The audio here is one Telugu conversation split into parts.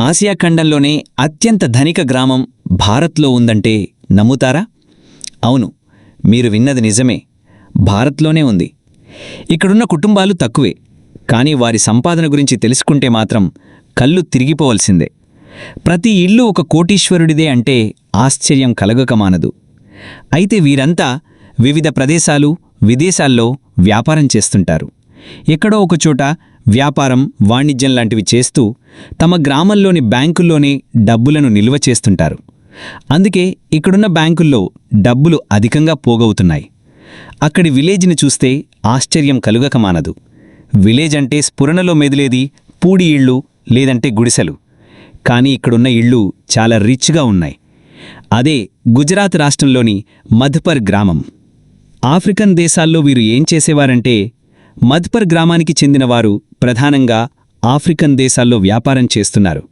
ఆసియా ఖండంలోనే అత్యంత ధనిక గ్రామం భారత్లో ఉందంటే నమ్ముతారా? అవును, మీరు విన్నది నిజమే. భారత్లోనే ఉంది. ఇక్కడున్న కుటుంబాలు తక్కువే, కానీ వారి సంపాదన గురించి తెలుసుకుంటే మాత్రం కళ్ళు తిరిగిపోవలసిందే. ప్రతి ఇల్లు ఒక కోటీశ్వరుడిదే అంటే ఆశ్చర్యం కలగకమానదు. అయితే వీరంతా వివిధ ప్రదేశాలు, విదేశాల్లో వ్యాపారం చేస్తుంటారు. ఎక్కడో ఒకచోట వ్యాపారం, వాణిజ్యం లాంటివి చేస్తూ తమ గ్రామంలోని బ్యాంకుల్లోనే డబ్బులను నిల్వ చేస్తుంటారు. అందుకే ఇక్కడున్న బ్యాంకుల్లో డబ్బులు అధికంగా పోగవుతున్నాయి. అక్కడి విలేజ్ని చూస్తే ఆశ్చర్యం కలుగకమానదు. విలేజ్ అంటే స్ఫురణలో మెదిలేది పూడి ఇళ్ళు లేదంటే గుడిసెలు. కానీ ఇక్కడున్న ఇళ్ళు చాలా రిచ్గా ఉన్నాయి. అదే గుజరాత్ రాష్ట్రంలోని మధ్పర్ గ్రామం. ఆఫ్రికన్ దేశాల్లో వీరు ఏం చేసేవారంటే, మధ్పర్ గ్రామానికి చెందినవారు ప్రధానంగా ఆఫ్రికన్ దేశాల్లో వ్యాపారం చేస్తున్నారు.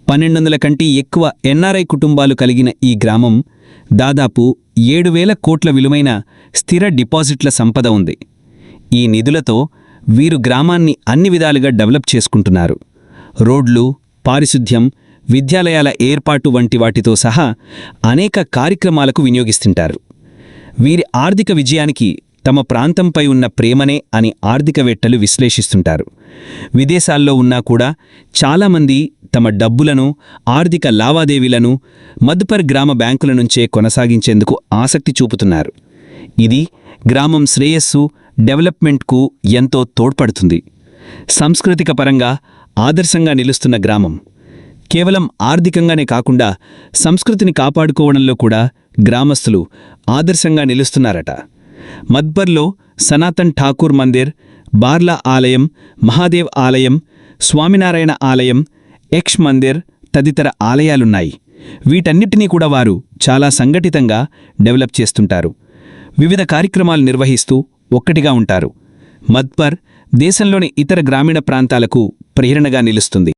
1200 కంటే ఎక్కువ ఎన్ఆర్ఐ కుటుంబాలు కలిగిన ఈ గ్రామం దాదాపు 7,000 కోట్ల విలువైన స్థిర డిపాజిట్ల సంపద ఉంది. ఈ నిధులతో వీరు గ్రామాన్ని అన్ని విధాలుగా డెవలప్ చేసుకుంటున్నారు. రోడ్లు, పారిశుద్ధ్యం, విద్యాలయాల ఏర్పాటు వంటి వాటితో సహా అనేక కార్యక్రమాలకు వినియోగిస్తుంటారు. వీరి ఆర్థిక విజయానికి తమ ప్రాంతంపై ఉన్న ప్రేమనే అని ఆర్థికవేత్తలు విశ్లేషిస్తుంటారు. విదేశాల్లో ఉన్నా కూడా చాలామంది తమ డబ్బులను, ఆర్థిక లావాదేవీలను మధ్పర్ గ్రామ బ్యాంకుల నుంచే కొనసాగించేందుకు ఆసక్తి చూపుతున్నారు. ఇది గ్రామం శ్రేయస్సు, డెవలప్మెంట్కు ఎంతో తోడ్పడుతుంది. సాంస్కృతిక పరంగా ఆదర్శంగా నిలుస్తున్న గ్రామం. కేవలం ఆర్థికంగానే కాకుండా సంస్కృతిని కాపాడుకోవడంలో కూడా గ్రామస్తులు ఆదర్శంగా నిలుస్తున్నారట. మధ్పర్లో సనాతన్ ఠాకూర్ మందిర్, బార్లా ఆలయం, మహాదేవ్ ఆలయం, స్వామినారాయణ ఆలయం, యక్ష్ మందిర్ తదితర ఆలయాలున్నాయి. వీటన్నిటినీ కూడా వారు చాలా సంఘటితంగా డెవలప్ చేస్తుంటారు. వివిధ కార్యక్రమాలు నిర్వహిస్తూ ఒక్కటిగా ఉంటారు. మధ్పర్ దేశంలోని ఇతర గ్రామీణ ప్రాంతాలకు ప్రేరణగా నిలుస్తుంది.